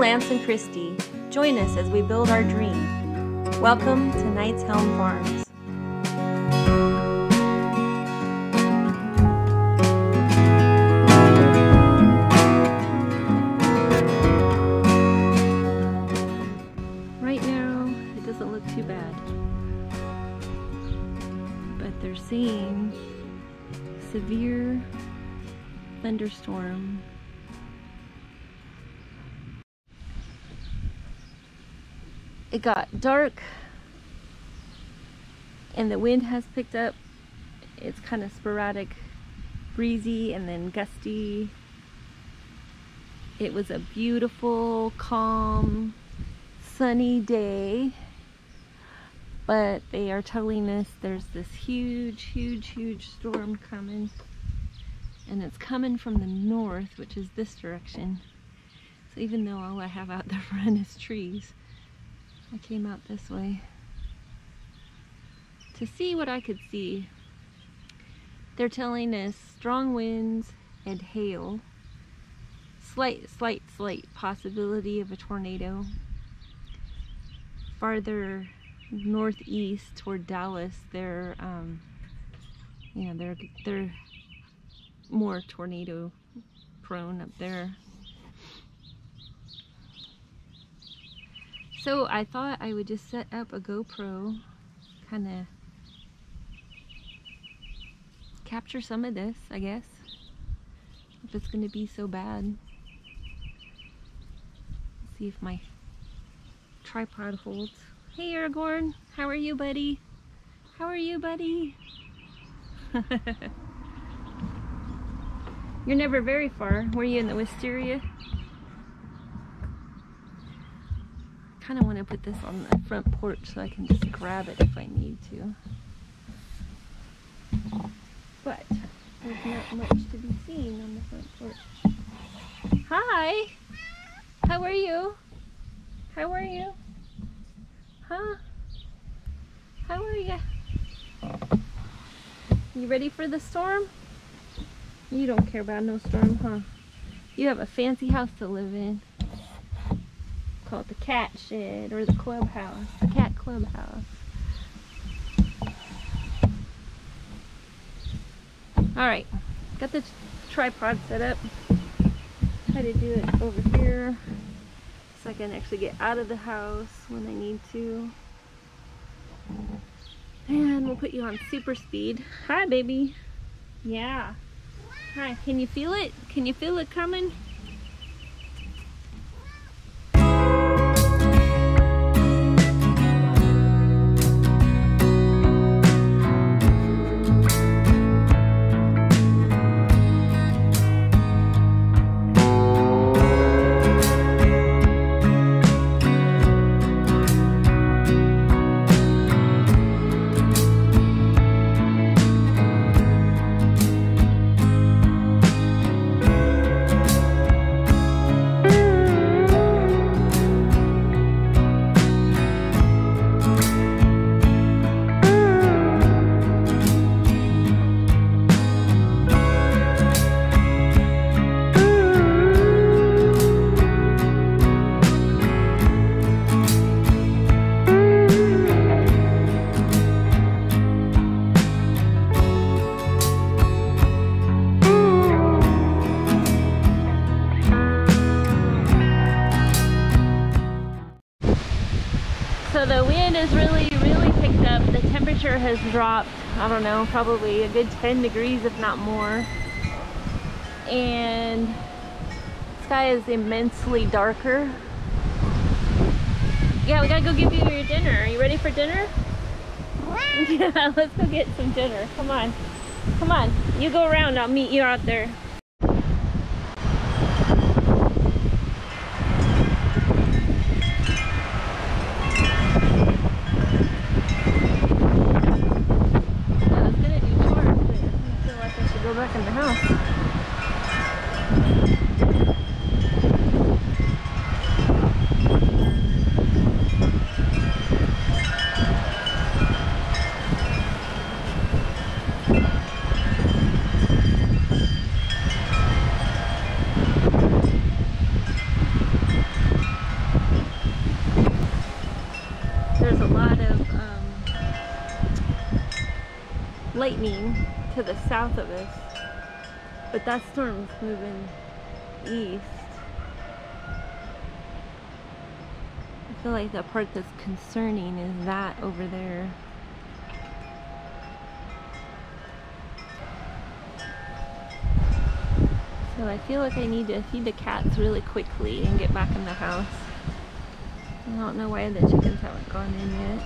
Lance and Christy. Join us as we build our dream. Welcome to Knight's Helm Farms. Right now, it doesn't look too bad, but they're seeing severe thunderstorm. It got dark and the wind has picked up. It's kind of sporadic, breezy and then gusty. It was a beautiful, calm, sunny day, but they are telling us there's this huge storm coming, and it's coming from the north, which is this direction. So even though all I have out the front is trees, I came out this way to see what I could see. They're telling us strong winds and hail, slight possibility of a tornado. Farther northeast toward Dallas, they're more tornado prone up there. So I thought I would just set up a GoPro, kind of capture some of this, I guess, if it's going to be so bad. Let's see if my tripod holds. Hey Aragorn, how are you, buddy? How are you, buddy? You're never very far. Were you in the wisteria? I kind of want to put this on the front porch so I can just grab it if I need to. But there's not much to be seen on the front porch. Hi! How are you? How are you? Huh? How are you? You ready for the storm? You don't care about no storm, huh? You have a fancy house to live in. Call it the cat shed or the clubhouse, the cat clubhouse. Alright, got the tripod set up. Try to do it over here so I can actually get out of the house when I need to. And we'll put you on super speed. Hi, baby. Yeah. Hi, can you feel it? Can you feel it coming? So the wind is really picked up. The temperature has dropped, I don't know, probably a good 10 degrees if not more. And the sky is immensely darker. Yeah, we gotta go give you your dinner. Are you ready for dinner? Yeah, let's go get some dinner. Come on. Come on. You go around, I'll meet you out there. Go back in the house. lightning to the south of us, but that storm's moving east. I feel like the part that's concerning is that over there. So I feel like I need to feed the cats really quickly and get back in the house. I don't know why the chickens haven't gone in yet.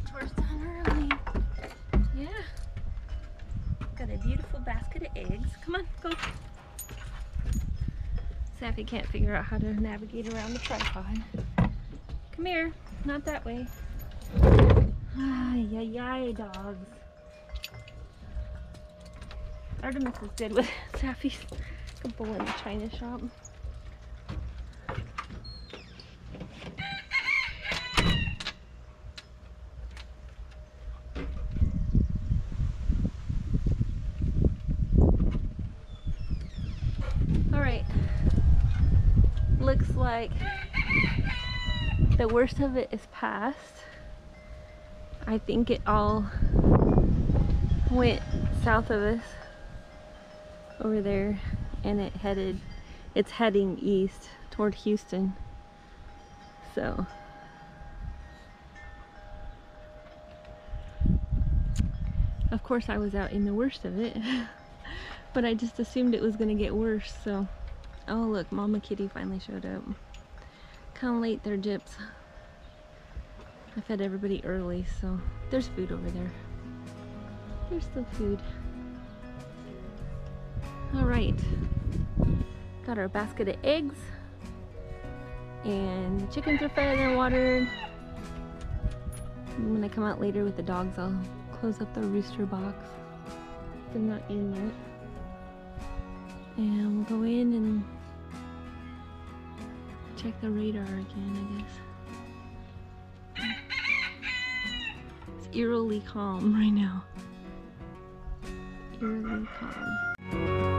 Chores done early. Yeah. Got a beautiful basket of eggs. Come on, go. Sappy can't figure out how to navigate around the tripod. Come here. Not that way. Ay, ay, ay, dogs. Artemis is good with Sappy's a bull in the china shop. Alright, looks like the worst of it is past. I think it all went south of us over there, and it's heading east toward Houston. So of course I was out in the worst of it. But I just assumed it was gonna get worse, so. Oh look, Mama Kitty finally showed up. Kinda late there, Gyps. I fed everybody early, so there's food over there. There's still food. Alright. Got our basket of eggs. And the chickens are fed and watered. And when I come out later with the dogs, I'll close up the rooster box. They're not in yet. And we'll go in and check the radar again, I guess. It's eerily calm right now. Eerily calm.